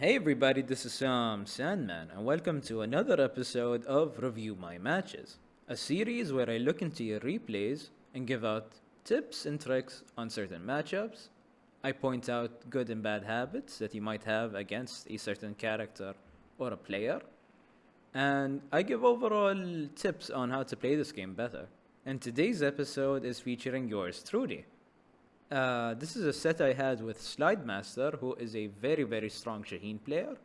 Hey everybody, this is Sandman, and welcome to another episode of Review My Matches, a series where I look into your replays and give out tips and tricks on certain matchups. I point out good and bad habits that you might have against a certain character or a player, and I give overall tips on how to play this game better. And today's episode is featuring yours truly. This is a set I had with Slidemaster, who is a very, very strong Shaheen player.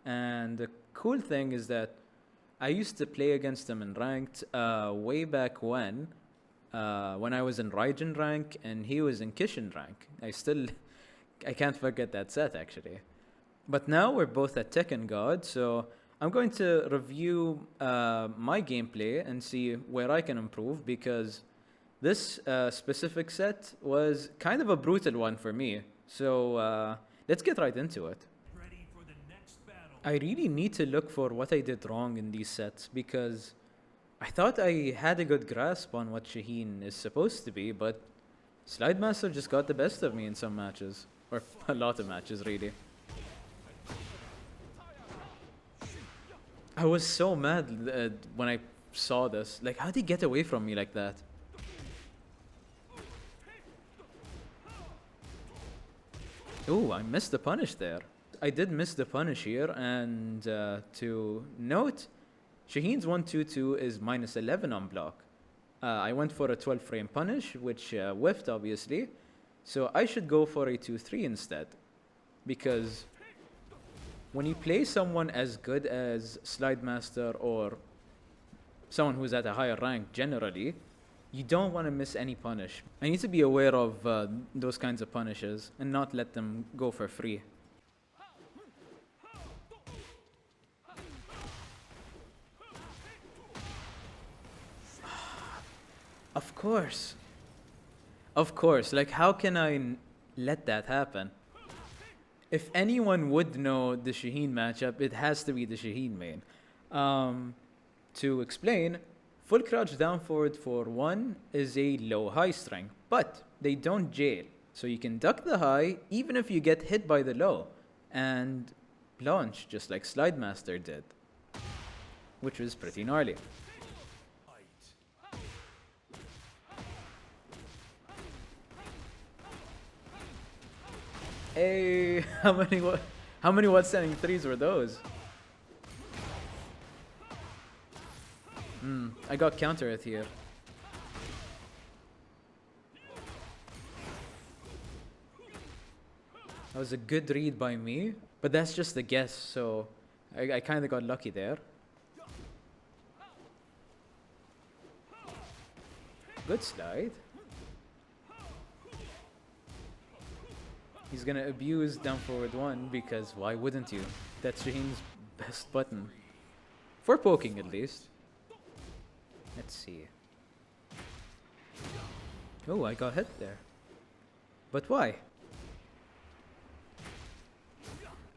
And the cool thing is that I used to play against him in ranked way back when I was in Raijin rank and he was in Kishin rank. I can't forget that set actually. But now we're both at Tekken God, so I'm going to review my gameplay and see where I can improve because this specific set was kind of a brutal one for me. So let's get right into it. I really need to look for what I did wrong in these sets because I thought I had a good grasp on what Shaheen is supposed to be, but Slidemaster just got the best of me in some matches. Or a lot of matches, really. I was so mad when I saw this. Like, how'd he get away from me like that? Ooh, I missed the punish there. I did miss the punish here, and to note, Shaheen's 122 is minus 11 on block. I went for a 12 frame punish, which whiffed obviously, so I should go for a 2-3 instead. Because when you play someone as good as Slidemaster or someone who's at a higher rank generally, you don't want to miss any punish. I need to be aware of those kinds of punishes and not let them go for free. Of course. Of course. Like, how can I let that happen? If anyone would know the Shaheen matchup, it has to be the Shaheen main. To explain, full crouch down forward for 1 is a low high strength, but they don't jail. So you can duck the high even if you get hit by the low and launch just like Slidemaster did, which was pretty gnarly. Hey, how many what standing threes were those? I got counter it here. That was a good read by me, but that's just a guess, so I kind of got lucky there. Good slide. He's gonna abuse down forward 1 because why wouldn't you? That's Shaheen's best button. For poking at least. Let's see. Oh, I got hit there. But why?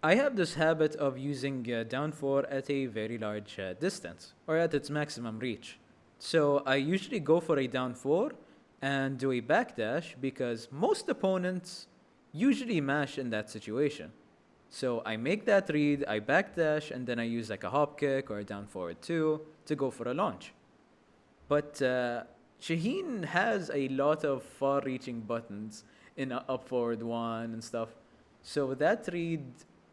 I have this habit of using down 4 at a very large distance, or at its maximum reach. So I usually go for a down 4 and do a backdash because most opponents usually mash in that situation. So I make that read, I backdash, and then I use like a hop kick or a down forward 2 to go for a launch. But Shaheen has a lot of far-reaching buttons in up forward 1 and stuff. So that read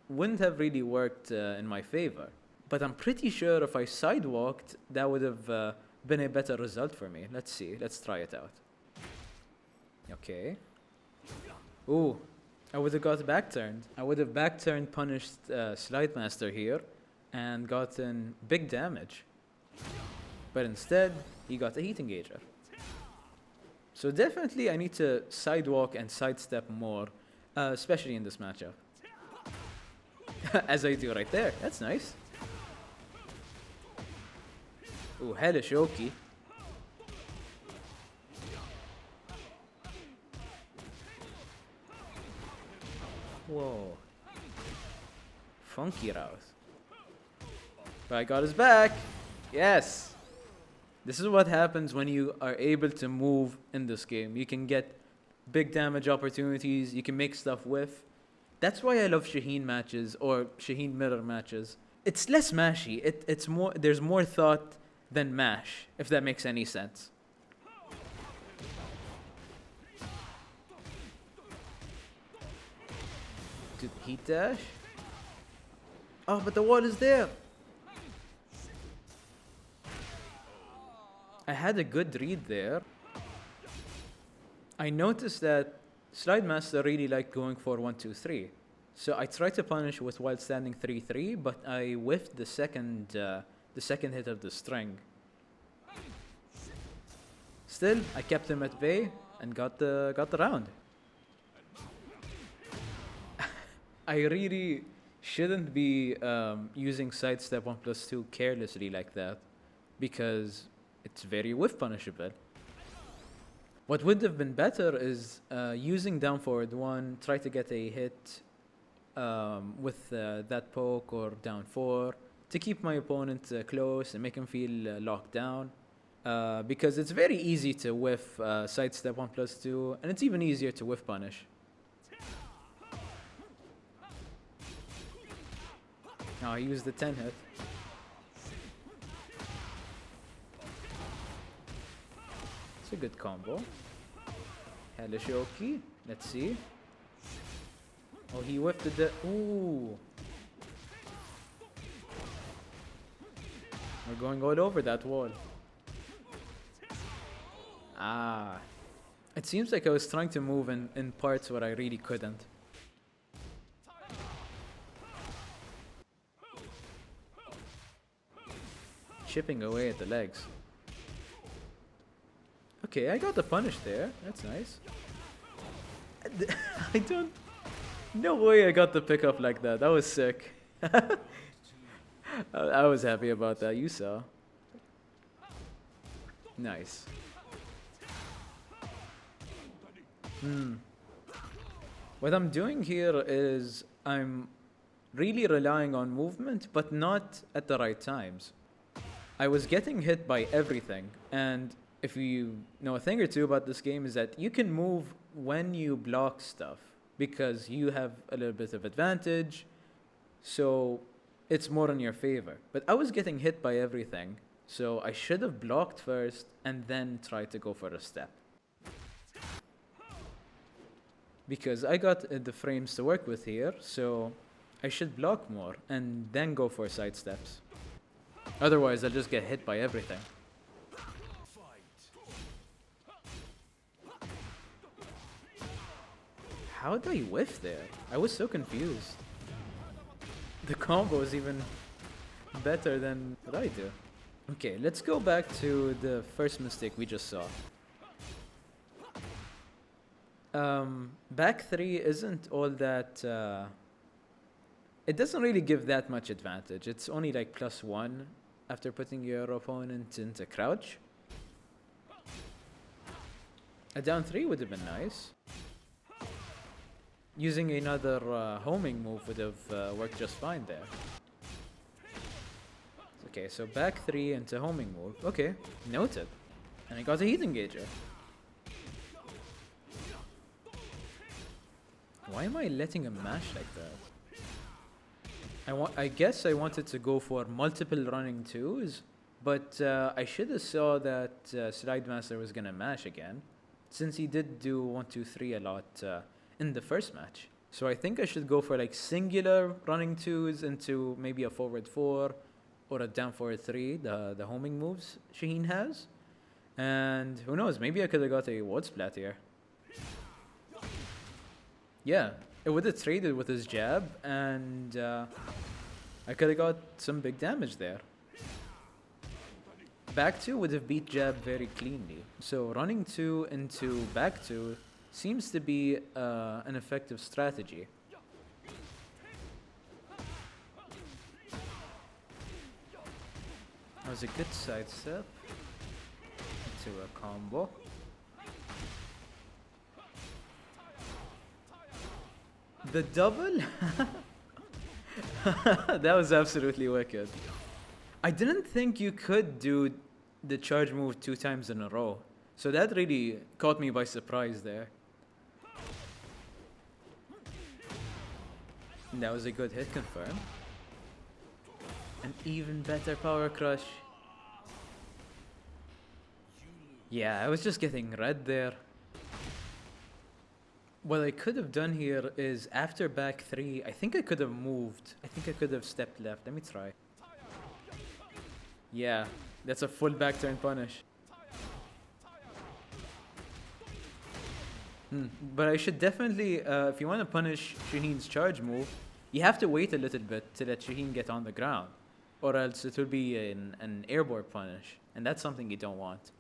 wouldn't have really worked in my favor. But I'm pretty sure if I sidewalked, that would have been a better result for me. Let's see. Let's try it out. Okay. Ooh, I would have got back-turned. I would have back-turned punished Slidemaster here and gotten big damage. But instead, he got a heat engager. So definitely I need to sidewalk and sidestep more, especially in this matchup. As I do right there. That's nice. Ooh, hellish Oki. Whoa. Funky route. But I got his back. Yes. This is what happens when you are able to move in this game. You can get big damage opportunities. You can make stuff whiff. That's why I love Shaheen matches or Shaheen mirror matches. It's less mashy. It's more. There's more thought than mash, if that makes any sense. Dude, heat dash. Oh, but the wall is there. I had a good read there. I noticed that Slidemaster really liked going for 1-2-3. So I tried to punish with while standing 3-3, but I whiffed the second hit of the string. Still, I kept him at bay and got the round. I really shouldn't be using sidestep 1+2 carelessly like that, because it's very whiff punishable. What would have been better is using down forward 1, try to get a hit with that poke or down 4 to keep my opponent close and make him feel locked down. Because it's very easy to whiff sidestep 1+2, and it's even easier to whiff punish. Now I used the 10 hit. It's a good combo. Hellishoki. Let's see. Oh, he whiffed the... Ooh. We're going all over that wall. Ah. It seems like I was trying to move in parts where I really couldn't. Chipping away at the legs. Okay, I got the punish there. That's nice. I don't... No way I got the pickup like that. That was sick. I was happy about that. You saw. Nice. What I'm doing here is I'm really relying on movement, but not at the right times. I was getting hit by everything, and if you know a thing or two about this game is that you can move when you block stuff because you have a little bit of advantage, so it's more in your favor. But I was getting hit by everything, so I should have blocked first and then tried to go for a step. Because I got the frames to work with here, so I should block more and then go for side steps. Otherwise, I'll just get hit by everything. How did I whiff there? I was so confused. The combo is even better than what I do. Okay, let's go back to the first mistake we just saw. Back 3 isn't all that... it doesn't really give that much advantage. It's only like +1 after putting your opponent into crouch. A down 3 would have been nice. Using another homing move would have worked just fine there. Okay, so back 3 into homing move. Okay, noted. And I got a heat engager. Why am I letting him mash like that? I guess I wanted to go for multiple running 2s, but I should have saw that Slidemaster was gonna mash again, since he did do 1-2-3 a lot in the first match. So I think I should go for like singular running 2s into maybe a forward 4 or a down forward 3, the homing moves Shaheen has. And who knows, maybe I could have got a ward splat here. Yeah, it would have traded with his jab, and I could have got some big damage there. Back 2 would have beat jab very cleanly. So running 2 into back 2 seems to be an effective strategy. That was a good sidestep into a combo. The double? That was absolutely wicked. I didn't think you could do the charge move 2 times in a row. So that really caught me by surprise there. That was a good hit confirm. An even better power crush. Yeah, I was just getting red there. What I could have done here is after back 3, I think I could have moved. I think I could have stepped left. Let me try. Yeah, that's a full back turn punish. But I should definitely, if you want to punish Shaheen's charge move, you have to wait a little bit to let Shaheen get on the ground. Or else it will be an airborne punish. And that's something you don't want.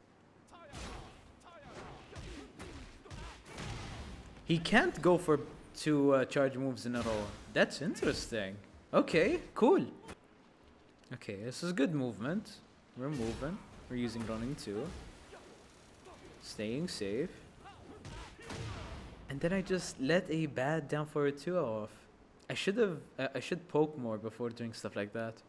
He can't go for 2 charge moves in a row. That's interesting. Okay, cool. Okay, this is good movement. We're moving. We're using running too. Staying safe. And then I just let a bad down forward 2 off. I should poke more before doing stuff like that.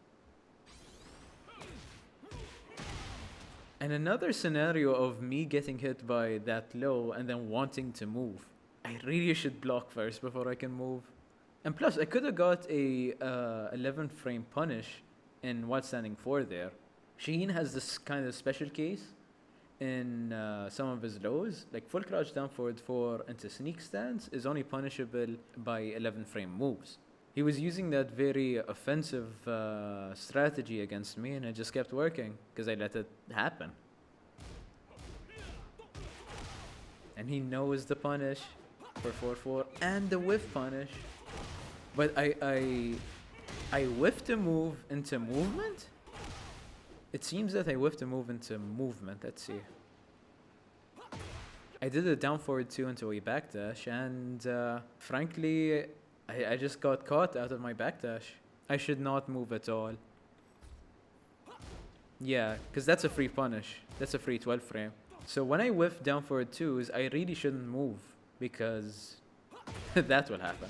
And another scenario of me getting hit by that low and then wanting to move. I really should block first before I can move. And plus, I could have got a 11 frame punish in while standing 4 there. Shaheen has this kind of special case in some of his lows. Like full crouch down forward 4 into sneak stance is only punishable by 11 frame moves. He was using that very offensive strategy against me, and it just kept working because I let it happen. And he knows the punish for 4-4 and the whiff punish. But I whiffed a move into movement? It seems that I whiffed a move into movement. Let's see. I did a down forward 2 into a backdash, and frankly, I just got caught out of my backdash. I should not move at all. Yeah, because that's a free punish. That's a free 12 frame. So when I whiff down forward 2s, I really shouldn't move because that will happen.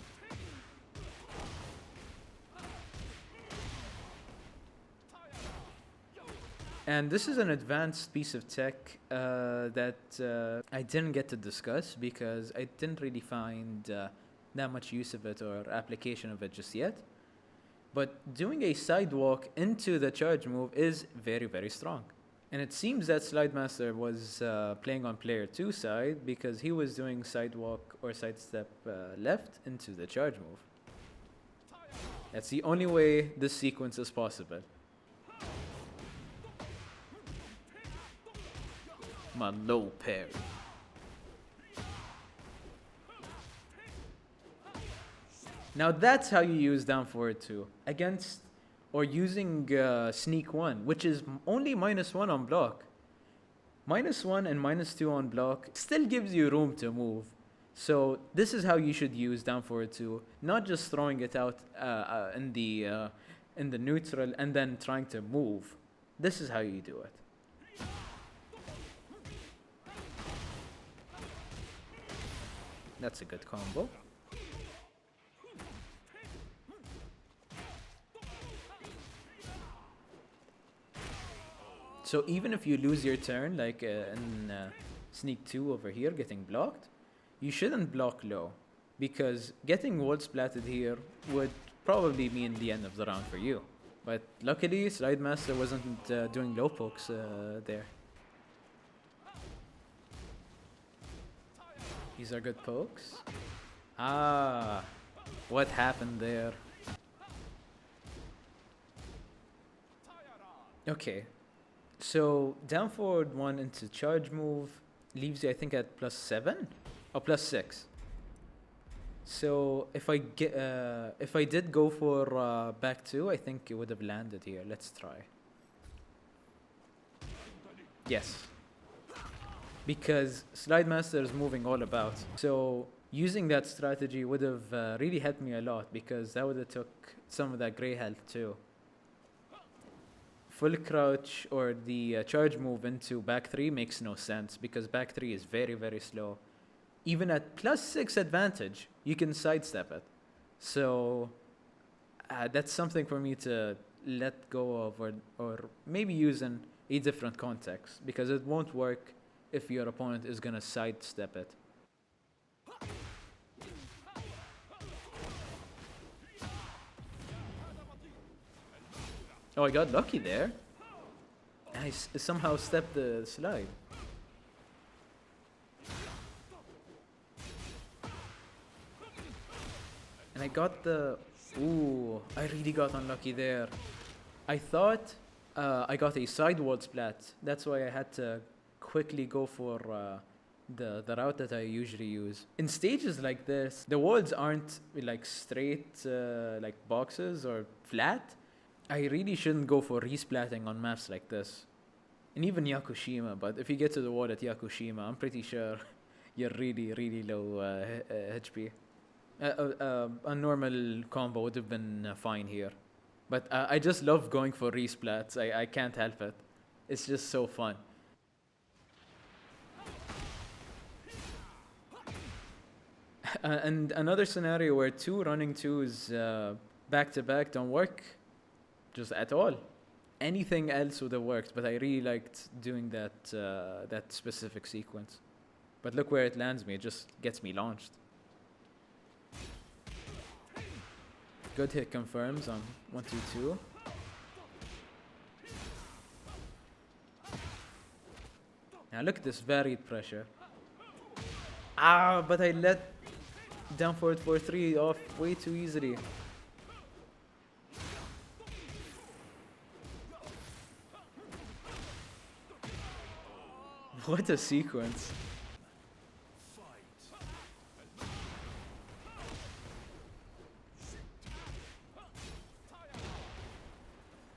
And this is an advanced piece of tech that I didn't get to discuss because I didn't really find that much use of it or application of it just yet. But doing a sidewalk into the charge move is very, very strong. And it seems that Slidemaster was playing on player 2 side because he was doing sidewalk or sidestep left into the charge move. That's the only way this sequence is possible. My low parry. Now that's how you use down forward 2 against or using sneak 1, which is only -1 on block. -1 and -2 on block still gives you room to move. So this is how you should use down forward 2, not just throwing it out in the neutral and then trying to move. This is how you do it. That's a good combo. So even if you lose your turn, like in sneak 2 over here, getting blocked, you shouldn't block low, because getting wall splatted here would probably mean the end of the round for you. But luckily, Slidemaster wasn't doing low pokes there. These are good pokes. Ah, what happened there? Okay, so down forward 1 into charge move leaves you, I think, at +7 or +6. So if I did go for back 2, I think it would have landed here. Let's try. Yes. Because Slidemaster is moving all about. So using that strategy would have really helped me a lot, because that would have took some of that gray health too. Full crouch or the charge move into back 3 makes no sense, because back 3 is very, very slow. Even at +6 advantage, you can sidestep it. So that's something for me to let go of, or maybe use in a different context, because it won't work if your opponent is gonna sidestep it. Oh, I got lucky there. I somehow stepped the slide. And I got the... Ooh, I really got unlucky there. I thought I got a sideward splat. That's why I had to quickly go for the route that I usually use. In stages like this, the walls aren't like straight like boxes or flat. I really shouldn't go for resplatting on maps like this. And even Yakushima, but if you get to the wall at Yakushima, I'm pretty sure you're really, really low HP. A normal combo would have been fine here. But I just love going for resplats. I can't help it. It's just so fun. And another scenario where two running twos back to back don't work just at all. Anything else would have worked, but I really liked doing that specific sequence. But look where it lands me. It just gets me launched. Good hit confirms on 1-2-2. Now look at this varied pressure. Ah, but I let down forward 4-3 off way too easily. What a sequence.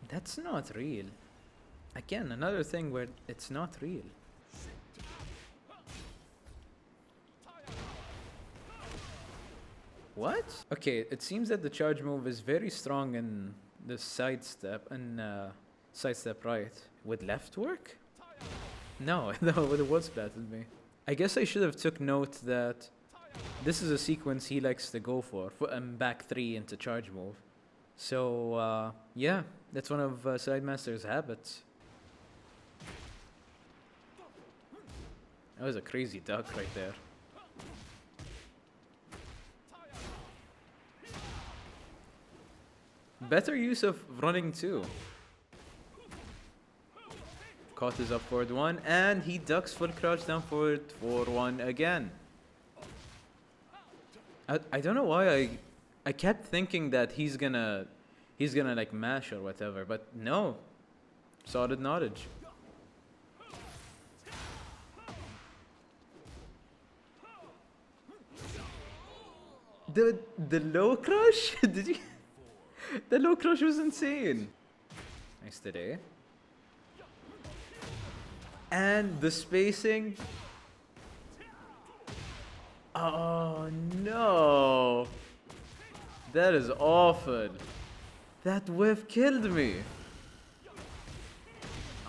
That's not real. Again, another thing where it's not real. What? Okay, it seems that the charge move is very strong in the sidestep and sidestep right. Would left work? No, no, it would have wall splatted me. I guess I should have took note that this is a sequence he likes to go for back 3 into charge move. So, yeah, that's one of Slidemaster's habits. That was a crazy duck right there. Better use of running too. Caught his up forward 1, and he ducks full crouch down forward 4-1 again. I don't know why I kept thinking that he's gonna like mash or whatever, but no. Solid knowledge. The low crush? Did you? The low crush was insane. Nice today. And the spacing. Oh no. That is awful. That whiff killed me.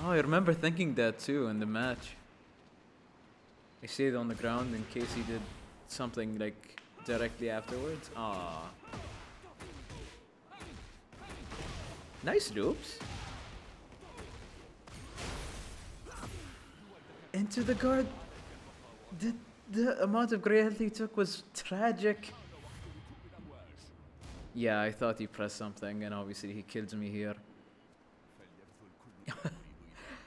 Oh, I remember thinking that too in the match. I stayed on the ground in case he did something like directly afterwards. Ah. Nice loops. Into the guard. The amount of gray health he took was tragic. Yeah, I thought he pressed something, and obviously he killed me here.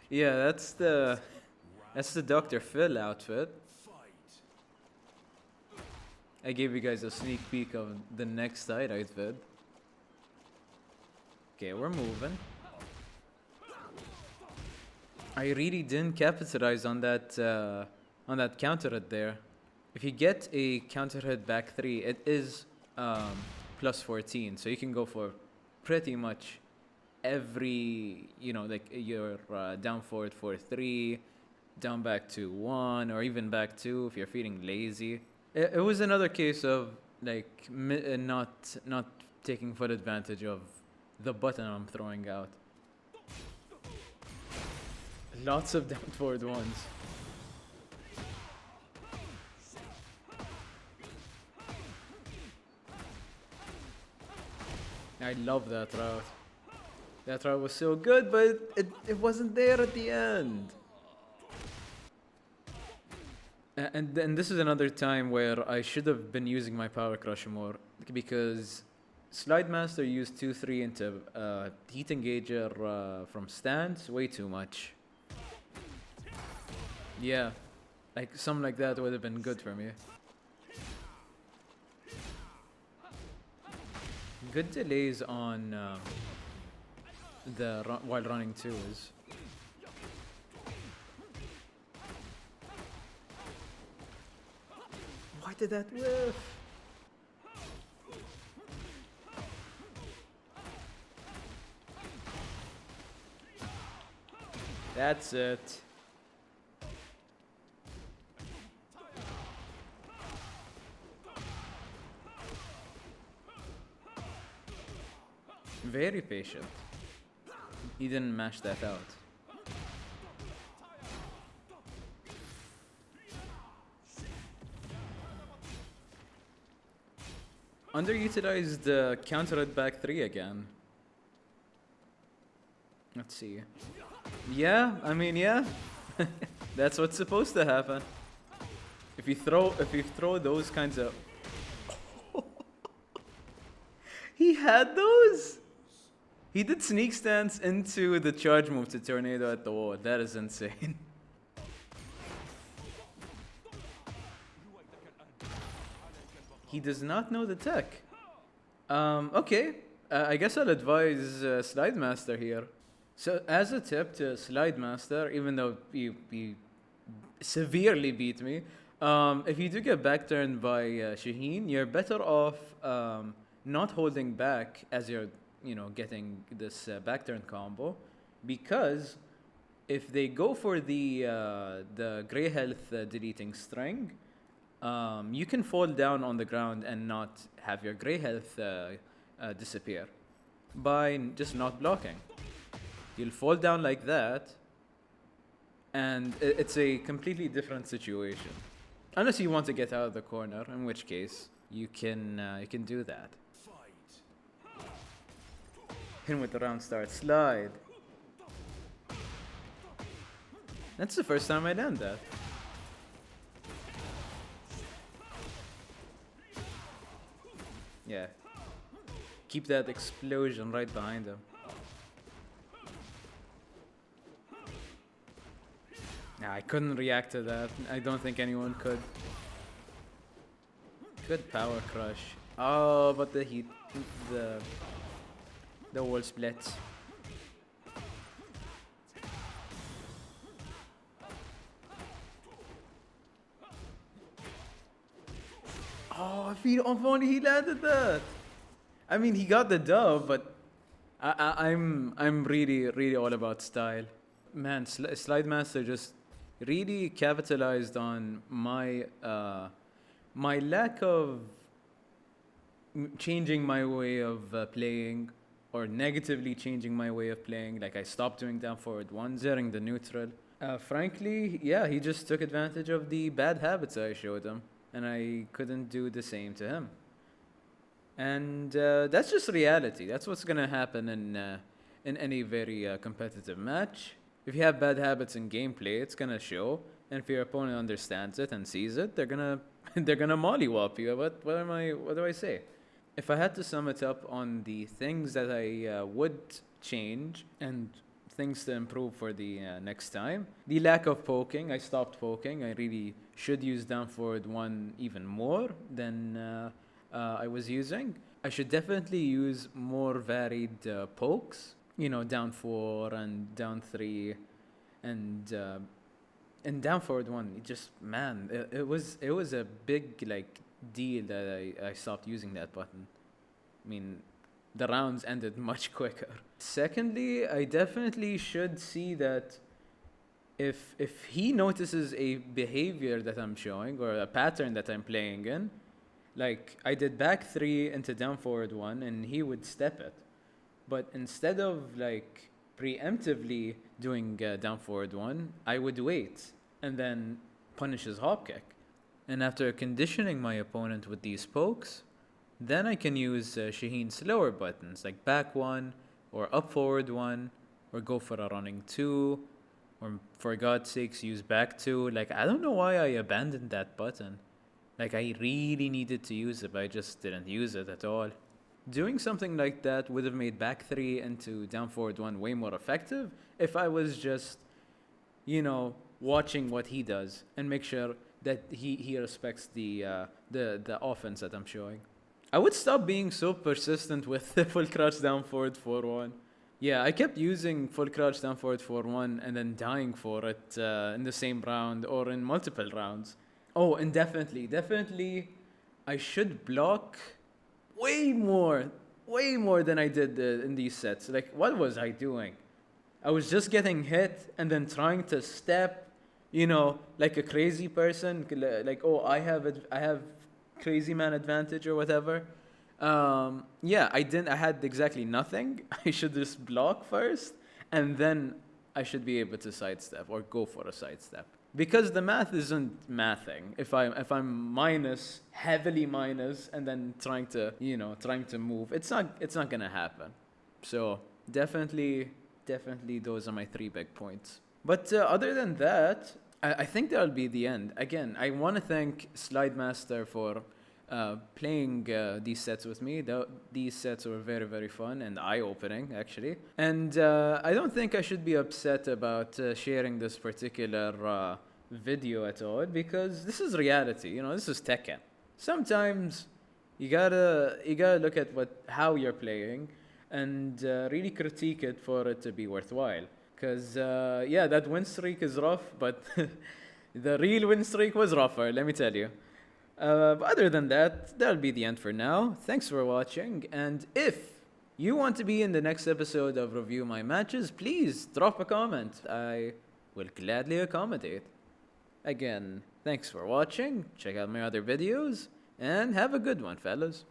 Yeah, that's the Dr. Phil outfit. I gave you guys a sneak peek of the next side outfit. Okay, we're moving. I really didn't capitalize on that counter hit there. If you get a counter hit back 3, it is plus 14, so you can go for pretty much every, like your down forward 4-3, down back to 1, or even back 2 if you're feeling lazy. It was another case of like not taking full advantage of the button I'm throwing out. Lots of down forward 1s. I love that route. That route was so good, but it wasn't there at the end. And this is another time where I should have been using my power crush more, because Slidemaster used 2-3 into heat engager from stance. Way too much. Yeah, like something like that would have been good for me. Good delays on while running too is. Why did that whiff? That's it. Very patient. He didn't mash that out. Underutilized countered back 3 again. Let's see. Yeah, I mean, yeah. That's what's supposed to happen. If you throw those kinds of He had those? He did sneak stance into the charge move to tornado at the wall. That is insane. He does not know the tech. Okay. I guess I'll advise Slidemaster here. So, as a tip to Slidemaster, even though he severely beat me, if you do get backturned by Shaheen, you're better off not holding back as you're, getting this backturn combo, because if they go for the gray health deleting string, you can fall down on the ground and not have your gray health disappear by just not blocking. You'll fall down like that, and it's a completely different situation. Unless you want to get out of the corner, in which case you can do that. Hit with the round start slide. That's the first time I done that. Yeah. Keep that explosion right behind him. Nah, I couldn't react to that. I don't think anyone could. Good power crush. Oh, but the heat, the wall splits. Oh, if only he landed that. I mean, he got the dub, but I'm really all about style. Man, Slidemaster just really capitalized on my my lack of changing my way of playing, or negatively changing my way of playing. Like, I stopped doing down forward ones during the neutral. Frankly, yeah, he just took advantage of the bad habits I showed him, and I couldn't do the same to him. And that's just reality. That's what's gonna happen in any very competitive match. If you have bad habits in gameplay, it's gonna show. And if your opponent understands it and sees it, they're gonna they're gonna mollywop you. What do I say? If I had to sum it up on the things that I would change and things to improve for the next time, the lack of poking. I stopped poking. I really should use down forward one even more than I was using. I should definitely use more varied pokes. Down 4 and down 3, and down forward 1. It just, man, it was a big deal that I stopped using that button. I mean, the rounds ended much quicker. Secondly, I definitely should see that if he notices a behavior that I'm showing, or a pattern that I'm playing in, like I did back 3 into down forward 1, and he would step it. But instead of preemptively doing down forward 1, I would wait and then punish his hop kick. And after conditioning my opponent with these pokes, then I can use Shaheen's slower buttons, like back 1, or up forward 1, or go for a running 2, or for God's sakes use back 2. I don't know why I abandoned that button. I really needed to use it, but I just didn't use it at all. doing something like that would have made back 3 into down forward 1 way more effective if I was just, watching what he does and make sure that he respects the offense that I'm showing. I would stop being so persistent with the full crouch down forward 4-1. Yeah, I kept using full crouch down forward 4-1 and then dying for it in the same round or in multiple rounds. Oh, and definitely, I should block way more than I did in these sets. Like, what was I doing? I was just getting hit and then trying to step, like a crazy person. Like, oh, I have crazy man advantage or whatever. Yeah, I didn't. I had exactly nothing. I should just block first, and then I should be able to sidestep or go for a sidestep. Because the math isn't mathing. If I'm heavily minus, and then trying to move, it's not gonna happen. So definitely those are my 3 big points. But other than that, I think that'll be the end. Again, I want to thank Slidemaster for playing these sets with me. These sets were very, very fun and eye-opening, actually. And I don't think I should be upset about sharing this particular video at all, because this is reality. This is Tekken. Sometimes you gotta look at how you're playing and really critique it for it to be worthwhile. Because yeah, that win streak is rough, but the real win streak was rougher, let me tell you. But other than that, that'll be the end for now. Thanks for watching, and if you want to be in the next episode of Review My Matches, please drop a comment. I will gladly accommodate. Again, thanks for watching, check out my other videos, and have a good one, fellas.